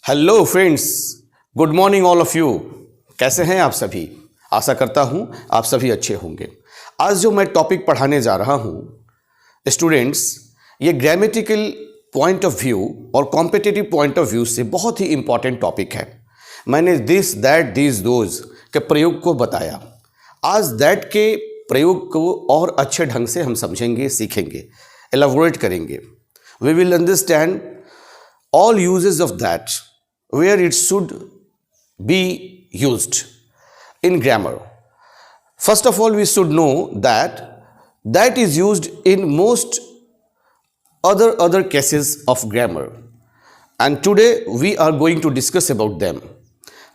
Hello friends, good morning all of you. कैसे हैं आप सभी? आशा करता हूं आप सभी अच्छे होंगे। आज जो मैं टॉपिक पढ़ाने जा रहा हूं स्टूडेंट्स, ये ग्रामेटिकल पॉइंट ऑफ व्यू और कॉम्पिटिटिव पॉइंट ऑफ व्यू से बहुत ही इंपॉर्टेंट टॉपिक है। मैंने दिस दैट दिस दोज के प्रयोग को बताया। आज दैट के प्रयोग को और अच्छे ढंग से हम समझेंगे, सीखेंगे, एलाबोरेट करेंगे। We will understand all uses of that, where it should be used in grammar. First of all, we should know that that is used in most other cases of grammar, and today we are going to discuss about them.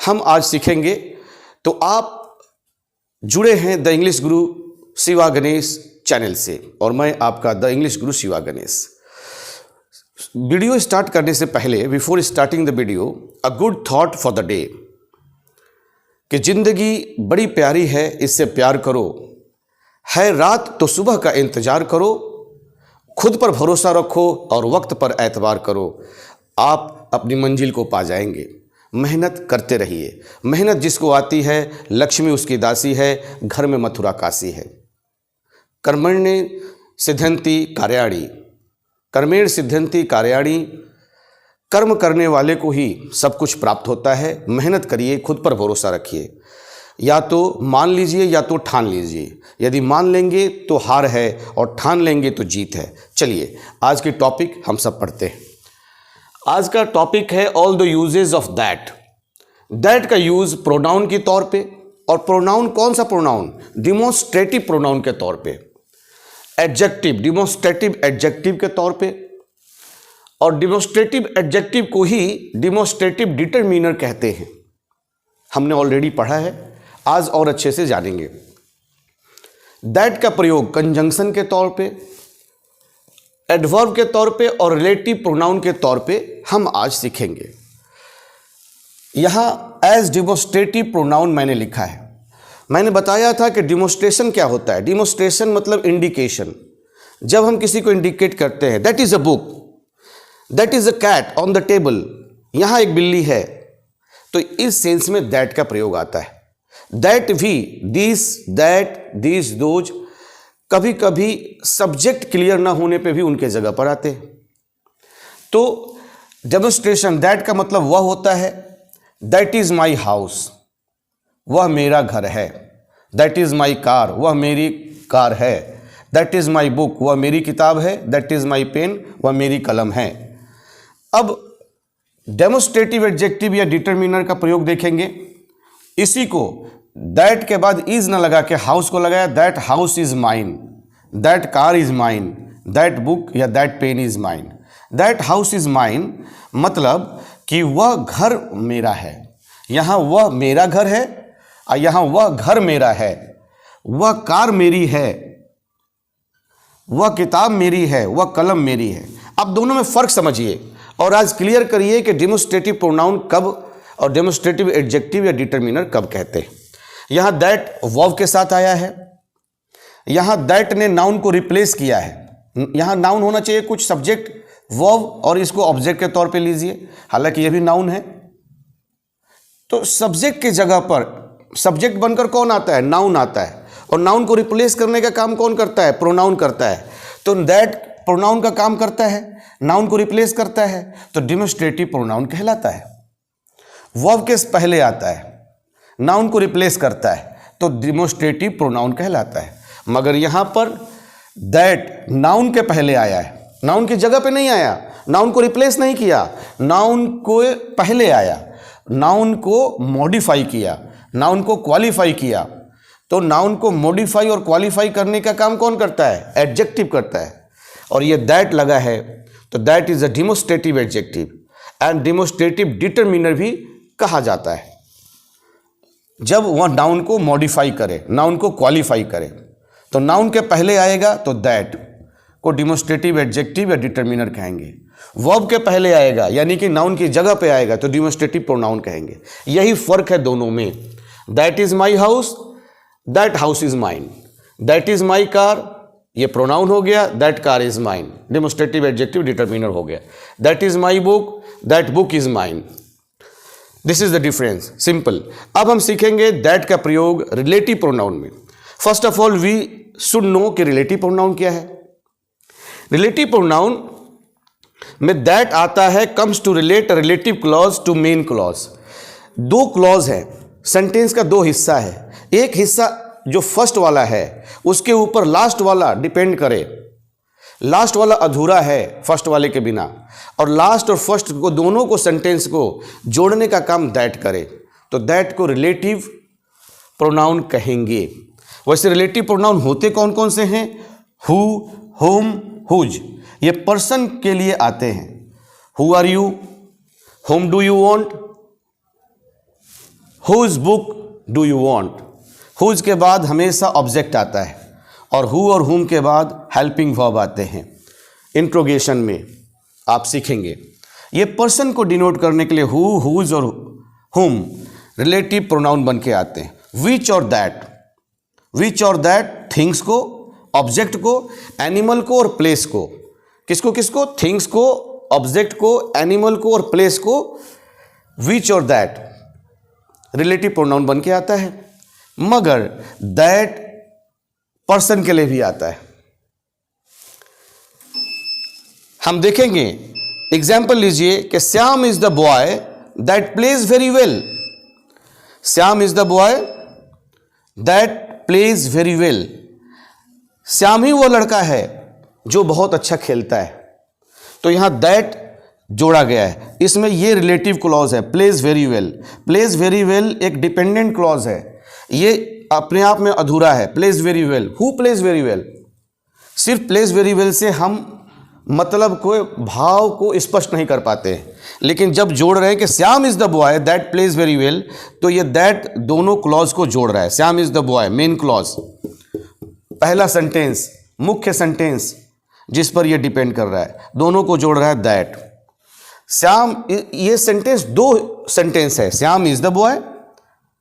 हम आज सीखेंगे। तो आप जुड़े हैं the English Guru Shiva Ganesh channel से और मैं आपका the English Guru Shiva Ganesh. Video start करने से पहले, before starting the video, a good thought for the day कि जिंदगी बड़ी प्यारी है, इससे प्यार करो। है रात तो सुबह का इंतजार करो। खुद पर भरोसा रखो और वक्त पर एतबार करो। आप अपनी मंजिल को पा जाएंगे। मेहनत करते रहिए। मेहनत जिसको आती है, लक्ष्मी उसकी दासी है, घर में मथुरा काशी है। कर्मण्ये सिद्ध्यन्ति कार्याणि, कर्मेण सिद्ध्यन्ति कार्याणि। कर्म करने वाले को ही सब कुछ प्राप्त होता है। मेहनत करिए, खुद पर भरोसा रखिए। या तो मान लीजिए या तो ठान लीजिए। यदि मान लेंगे तो हार है और ठान लेंगे तो जीत है। चलिए आज के टॉपिक हम सब पढ़ते हैं। आज का टॉपिक है all the uses of that. That का यूज प्रोनाउन के तौर पे, और प्रोनाउन कौन सा प्रोनाउन? डिमोन्स्ट्रेटिव प्रोनाउन के तौर पे, एडजेक्टिव, डिमोन्स्ट्रेटिव एडजेक्टिव के तौर पे। और डिमोन्स्ट्रेटिव एडजेक्टिव को ही डिमोन्स्ट्रेटिव डिटरमिनर कहते हैं। हमने ऑलरेडी पढ़ा है, आज और अच्छे से जानेंगे। दैट का प्रयोग कंजंक्शन के तौर पे, एडवर्ब के तौर पे और रिलेटिव प्रोनाउन के तौर पे हम आज सीखेंगे। यहां एज डिमोन्स्ट्रेटिव प्रोनाउन मैंने लिखा है। मैंने बताया था कि डिमोन्स्ट्रेशन क्या होता है। डिमोन्स्ट्रेशन मतलब इंडिकेशन। जब हम किसी को इंडिकेट करते हैं, that is a book, that is a cat on the table, यहां एक बिल्ली है, तो इस सेंस में दैट का प्रयोग आता है। दैट भी, दिस, दैट, दिस, दोज, कभी कभी सब्जेक्ट क्लियर ना होने पे भी उनके जगह पर आते हैं। तो डेमोन्स्ट्रेशन, दैट का मतलब वह होता है। दैट इज माई हाउस, वह मेरा घर है। दैट इज माई कार, वह मेरी कार है। दैट इज माई बुक, वह मेरी किताब है। दैट इज माई पेन, वह मेरी कलम है। अब डेमोन्स्ट्रेटिव एडजेक्टिव या डिटरमिनर का प्रयोग देखेंगे। इसी को दैट के बाद इज ना लगा के हाउस को लगाया। That house is mine, that car is mine, that book या that pen is mine. That house is mine मतलब कि वह घर मेरा है। यहां वह मेरा घर है और यहां वह घर मेरा है। वह कार मेरी है, वह किताब मेरी है, वह कलम मेरी है। अब दोनों में फर्क समझिए और आज क्लियर करिए कि डेमोन्स्ट्रेटिव प्रोनाउन कब और डेमोन्स्ट्रेटिव एडजेक्टिव या डिटरमिनर कब कहते हैं। यहां दैट वर्ब के साथ आया है। यहां दैट ने नाउन को रिप्लेस किया है। यहां नाउन होना चाहिए कुछ सब्जेक्ट, वर्ब, और इसको ऑब्जेक्ट के तौर पे लीजिए, हालांकि यह भी नाउन है। तो सब्जेक्ट की जगह पर सब्जेक्ट बनकर कौन आता है? नाउन आता है। और नाउन को रिप्लेस करने का काम कौन करता है? प्रोनाउन करता है। तो दैट प्रोनाउन का काम करता है, नाउन को रिप्लेस करता है, तो डिमोन्स्ट्रेटिव प्रोनाउन कहलाता है। वर्ब के पहले आता है, नाउन को रिप्लेस करता है, तो डिमोन्स्ट्रेटिव प्रोनाउन कहलाता है। मगर यहां पर दैट नाउन के पहले आया है, नाउन की जगह पे नहीं आया। नाउन को रिप्लेस नहीं किया, नाउन को पहले आया, नाउन को मॉडिफाई किया, नाउन को क्वालिफाई किया। तो नाउन को मॉडिफाई और क्वालिफाई करने का काम कौन करता है? एडजेक्टिव करता है। और ये दैट लगा है तो that is a demonstrative adjective and demonstrative determiner भी कहा जाता है जब वह नाउन को मॉडिफाई करे, नाउन को क्वालिफाई करे। तो नाउन के पहले आएगा तो दैट को डिमोन्स्ट्रेटिव एडजेक्टिव या डिटरमिनर कहेंगे। वर्ब के पहले आएगा यानी कि नाउन की जगह पे आएगा तो डिमोन्स्ट्रेटिव प्रोनाउन कहेंगे। यही फर्क है दोनों में। That is my house, that house is mine. That is my car, ये प्रोनाउन हो गया, that car is mine, demonstrative adjective determiner हो गया। That is my book, that book is mine. This is the difference, simple. अब हम सीखेंगे that का प्रयोग रिलेटिव प्रोनाउन में। First of all we should know कि रिलेटिव प्रोनाउन क्या है। रिलेटिव प्रोनाउन में दैट आता है, comes to relate relative clause to main clause. दो क्लॉज है, सेंटेंस का दो हिस्सा है। एक हिस्सा जो फर्स्ट वाला है उसके ऊपर लास्ट वाला डिपेंड करे, लास्ट वाला अधूरा है फर्स्ट वाले के बिना, और लास्ट और फर्स्ट को दोनों को सेंटेंस को जोड़ने का काम दैट करे, तो दैट को रिलेटिव प्रोनाउन कहेंगे। वैसे रिलेटिव प्रोनाउन होते कौन कौन से हैं? हु, होम, हुज, ये पर्सन के लिए आते हैं। Who are you, whom do you want, whose book do you want. Whose के बाद हमेशा ऑब्जेक्ट आता है, और हु और हुम के बाद हेल्पिंग वर्ब आते हैं। इंट्रोगेशन में आप सीखेंगे ये पर्सन को डिनोट करने के लिए हु, हुज और हुम रिलेटिव प्रोनाउन बन के आते हैं। विच और दैट, विच और दैट थिंग्स को, ऑब्जेक्ट को, एनिमल को और प्लेस को। किसको किसको? थिंग्स को, ऑब्जेक्ट को, एनिमल को और प्लेस को विच और दैट रिलेटिव प्रोनाउन बन के आता है। मगर दैट पर्सन के लिए भी आता है। हम देखेंगे, एग्जाम्पल लीजिए कि Shyam is the boy that plays very well. Shyam is the boy that plays very well. Shyam ही वो लड़का है जो बहुत अच्छा खेलता है, तो यहां दैट जोड़ा गया है। इसमें ये रिलेटिव क्लॉज है, pledge very well. Pledge very well एक डिपेंडेंट क्लॉज है, ये अपने आप में अधूरा है। Pledge very well, who plays very well, सिर्फ प्लेज वेरी वेल से हम मतलब को, भाव को स्पष्ट नहीं कर पाते हैं। लेकिन जब जोड़ रहे हैं कि Shyam is the boy that plays very well, तो ये दैट दोनों क्लॉज को जोड़ रहा है। Shyam is the boy main clause, पहला सेंटेंस, मुख्य सेंटेंस जिस पर ये डिपेंड कर रहा है, दोनों को जोड़ रहा है दैट। श्याम, ये सेंटेंस दो सेंटेंस है, श्याम इज द बॉय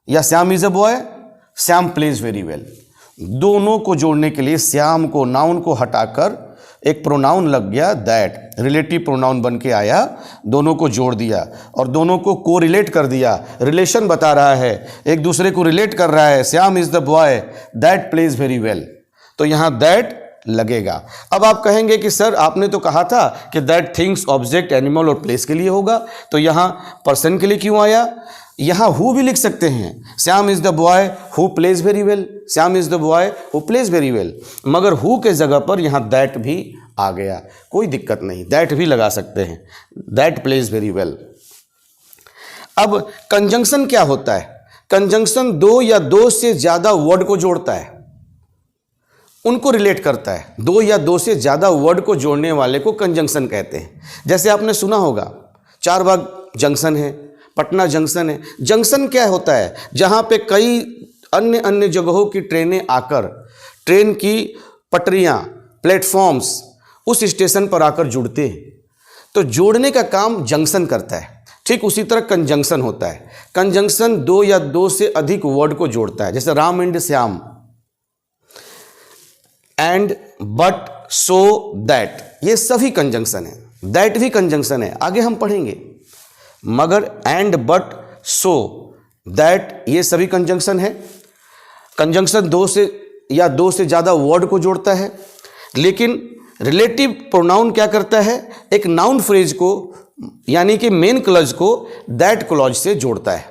या Shyam is a boy, Shyam pledge very well. दोनों को जोड़ने के लिए श्याम को, नाउन को हटाकर एक प्रोनाउन लग गया दैट, रिलेटिव प्रोनाउन बन के आया, दोनों को जोड़ दिया और दोनों को कोरिलेट कर दिया। रिलेशन बता रहा है, एक दूसरे को रिलेट कर रहा है। Shyam is the boy that plays very well, तो यहाँ दैट लगेगा। अब आप कहेंगे कि सर आपने तो कहा था कि दैट थिंग्स, ऑब्जेक्ट, एनिमल और प्लेस के लिए होगा, तो यहाँ पर्सन के लिए क्यों आया? यहाँ हु भी लिख सकते हैं, Shyam is the boy who plays very well, Shyam is the boy who plays very well, मगर हु के जगह पर यहाँ दैट भी आ गया, कोई दिक्कत नहीं, दैट भी लगा सकते हैं, दैट प्लेज वेरी वेल। अब कंजंक्शन क्या होता है? कंजंक्शन दो या दो से ज्यादा वर्ड को जोड़ता है, उनको रिलेट करता है। दो या दो से ज्यादा वर्ड को जोड़ने वाले को कंजंक्शन कहते हैं। जैसे आपने सुना होगा चारबाग जंक्शन है, पटना जंक्शन है। जंक्शन क्या होता है? जहां पे कई अन्य अन्य जगहों की ट्रेनें आकर, ट्रेन की पटरियां, प्लेटफॉर्म्स उस स्टेशन पर आकर जुड़ते हैं, तो जोड़ने का काम जंक्शन करता है। ठीक उसी तरह कंजंक्शन होता है। कंजंक्शन दो या दो से अधिक वर्ड को जोड़ता है, जैसे Ram and Shyam, and, but, so, that, ये सभी कंजंक्शन है। दैट भी कंजंक्शन है, आगे हम पढ़ेंगे। मगर एंड, बट, सो, दैट ये सभी कंजंक्शन है। कंजंक्शन दो से या दो से ज़्यादा वर्ड को जोड़ता है। लेकिन रिलेटिव प्रोनाउन क्या करता है? एक नाउन फ्रेज को, यानी कि मेन क्लॉज को दैट क्लॉज से जोड़ता है,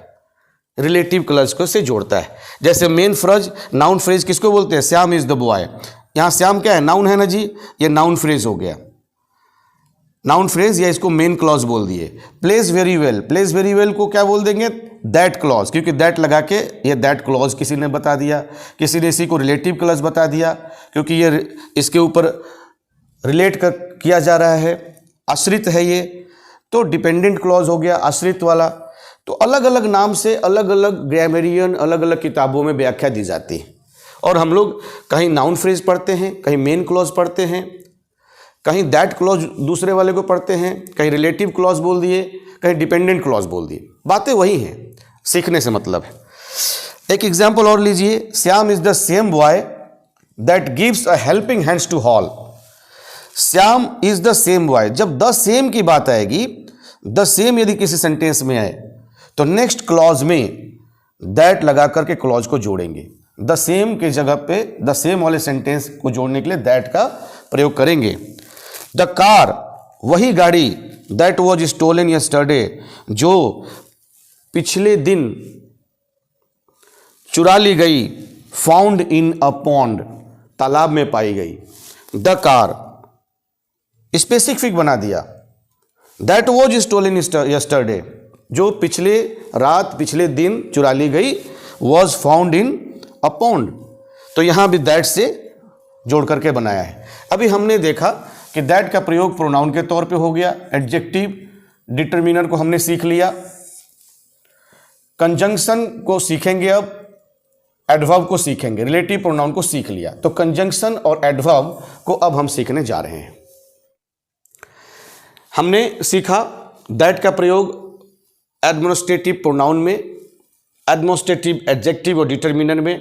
रिलेटिव क्लॉज को से जोड़ता है। जैसे मेन फ्रेज, नाउन फ्रेज किसको बोलते हैं? Shyam is the boy. यहाँ श्याम क्या है? नाउन है ना जी, ये नाउन फ्रेज हो गया, नाउन फ्रेज, या इसको मेन क्लॉज बोल दिए। Pledge very well, pledge very well को क्या बोल देंगे? दैट क्लॉज, क्योंकि दैट लगा के ये दैट क्लॉज किसी ने बता दिया, किसी ने इसी को रिलेटिव क्लॉज बता दिया, क्योंकि ये इसके ऊपर रिलेट किया जा रहा है, आश्रित है ये, तो डिपेंडेंट क्लॉज हो गया आश्रित वाला। तो अलग अलग नाम से अलग अलग ग्रामरियन, अलग अलग किताबों में व्याख्या दी जाती है। और हम लोग कहीं नाउन फ्रेज पढ़ते हैं, कहीं मेन क्लॉज पढ़ते हैं, कहीं दैट क्लॉज दूसरे वाले को पढ़ते हैं, कहीं रिलेटिव क्लॉज बोल दिए, कहीं डिपेंडेंट क्लॉज बोल दिए। बातें वही हैं, सीखने से मतलब है। एक एग्जाम्पल और लीजिए, Shyam is the same boy that gives a helping hands to all. Shyam is the same boy, जब द सेम की बात आएगी, द सेम यदि किसी सेंटेंस में आए तो नेक्स्ट क्लॉज में दैट लगा करके क्लॉज को जोड़ेंगे। द सेम के जगह पे द सेम वाले सेंटेंस को जोड़ने के लिए दैट का प्रयोग करेंगे। द कार, वही गाड़ी, दैट वॉज स्टोलन यस्टरडे, जो पिछले दिन चुरा ली गई, फाउंड इन अ पॉन्ड, तालाब में पाई गई। द कार स्पेसिफिक बना दिया। दैट वॉज स्टोलन यस्टरडे, जो पिछले रात पिछले दिन चुरा ली गई, was found in a pond, तो यहां भी दैट से जोड़ करके बनाया है। अभी हमने देखा कि दैट का प्रयोग प्रोनाउन के तौर पे हो गया, एडजेक्टिव डिटरमिनर को हमने सीख लिया, कंजंक्शन को सीखेंगे, अब एडवर्ब को सीखेंगे, रिलेटिव प्रोनाउन को सीख लिया, तो कंजंक्शन और एडवर्ब को अब हम सीखने जा रहे हैं। हमने सीखा दैट का प्रयोग एडमिनिस्ट्रेटिव प्रोनाउन में, एडमिनिस्ट्रेटिव एडजेक्टिव और डिटरमिनर में,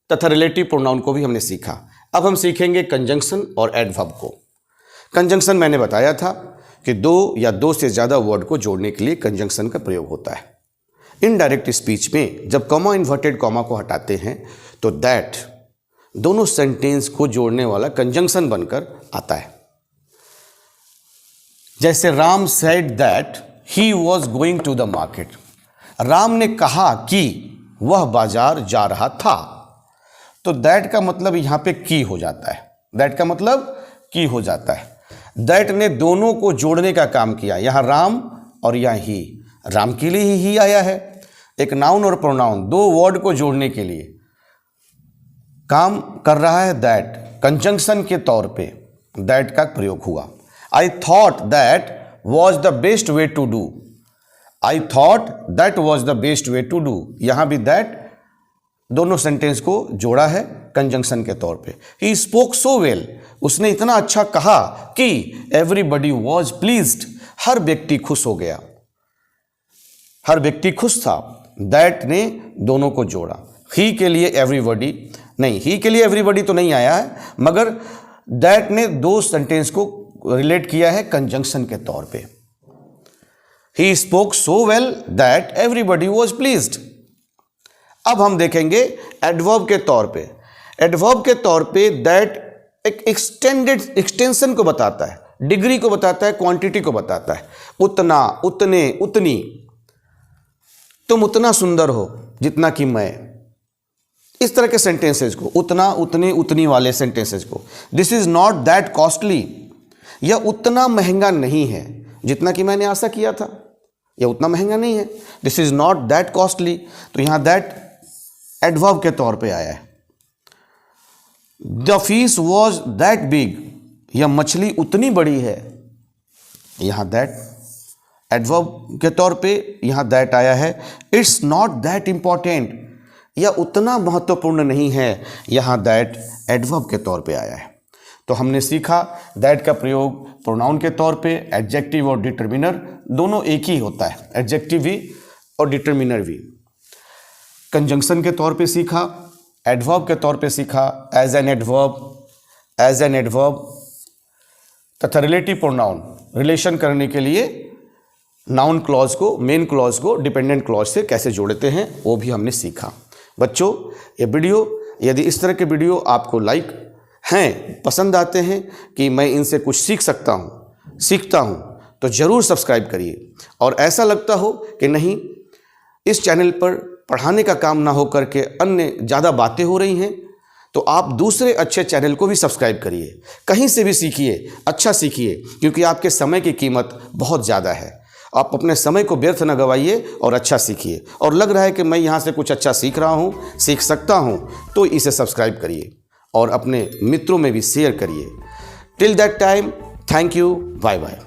तथा रिलेटिव प्रोनाउन को भी हमने सीखा। अब हम सीखेंगे कंजंक्शन और एडवर्ब को। कंजंक्शन मैंने बताया था कि दो या दो से ज़्यादा वर्ड को जोड़ने के लिए कंजंक्शन का प्रयोग होता है। इनडायरेक्ट स्पीच में जब कॉमा इन्वर्टेड कॉमा को हटाते हैं तो दैट दोनों सेंटेंस को जोड़ने वाला कंजंक्शन बनकर आता है। जैसे Ram said that he was going to the market, Ram ने कहा कि वह बाजार जा रहा था, तो दैट का मतलब यहां पे की हो जाता है। दैट का मतलब की हो जाता है। दैट ने दोनों को जोड़ने का काम किया, यहां राम और यहां ही, राम के लिए ही आया है। एक नाउन और प्रोनाउन दो वर्ड को जोड़ने के लिए काम कर रहा है दैट, कंजंक्शन के तौर पे दैट का प्रयोग हुआ। I thought that was the best way to do, I thought that was the best way to do, यहां भी दैट दोनों सेंटेंस को जोड़ा है कंजंक्शन के तौर पे। ही स्पोक सो वेल, उसने इतना अच्छा कहा कि एवरीबडी वॉज प्लीज्ड, हर व्यक्ति खुश हो गया, हर व्यक्ति खुश था। दैट ने दोनों को जोड़ा। ही के लिए एवरीबडी नहीं, ही के लिए एवरीबडी तो नहीं आया है, मगर दैट ने दो सेंटेंस को रिलेट किया है कंजंक्शन के तौर पे। He spoke so well that everybody was pleased. अब हम देखेंगे एडवर्ब के तौर पे। एडवर्ब के तौर पे दैट एक एक्सटेंशन को बताता है, डिग्री को बताता है, क्वांटिटी को बताता है। उतना, उतने, उतनी, तुम उतना सुंदर हो जितना कि मैं, इस तरह के सेंटेंसेस को, उतना, उतने, उतनी वाले सेंटेंसेस को। This is not that costly, यह उतना महंगा नहीं है जितना कि मैंने आशा किया था, यह उतना महंगा नहीं है। This is not that costly, तो यहां दैट एडवर्ब के तौर पे आया है। The fish was that big, यह मछली उतनी बड़ी है, यहां दैट एडवर्ब के तौर पे यहां दैट आया है। इट्स नॉट दैट इंपॉर्टेंट, यह उतना महत्वपूर्ण नहीं है, यहां दैट एडवर्ब के तौर पे आया है। तो हमने सीखा दैट का प्रयोग प्रोनाउन के तौर पे, एडजेक्टिव और डिटरमिनर दोनों एक ही होता है, एडजेक्टिव भी और डिटरमिनर भी। कंजंक्शन के तौर पे सीखा, एडवर्ब के तौर पे सीखा, एज एन एडवर्ब, तथा रिलेटिव प्रोनाउन रिलेशन करने के लिए नाउन क्लॉज को, मेन क्लॉज को डिपेंडेंट क्लॉज से कैसे जोड़ते हैं वो भी हमने सीखा। बच्चों, ये वीडियो, यदि इस तरह के वीडियो आपको लाइक हैं, पसंद आते हैं कि मैं इनसे कुछ सीखता हूँ, तो ज़रूर सब्सक्राइब करिए। और ऐसा लगता हो कि नहीं, इस चैनल पर पढ़ाने का काम ना हो करके अन्य ज़्यादा बातें हो रही हैं, तो आप दूसरे अच्छे चैनल को भी सब्सक्राइब करिए। कहीं से भी सीखिए, अच्छा सीखिए, क्योंकि आपके समय की कीमत बहुत ज़्यादा है। आप अपने समय को व्यर्थ न गवाइए और अच्छा सीखिए। और लग रहा है कि मैं यहाँ से कुछ अच्छा सीख रहा हूँ, सीख सकता हूँ, तो इसे सब्सक्राइब करिए और अपने मित्रों में भी शेयर करिए। Till that time, thank you, bye bye.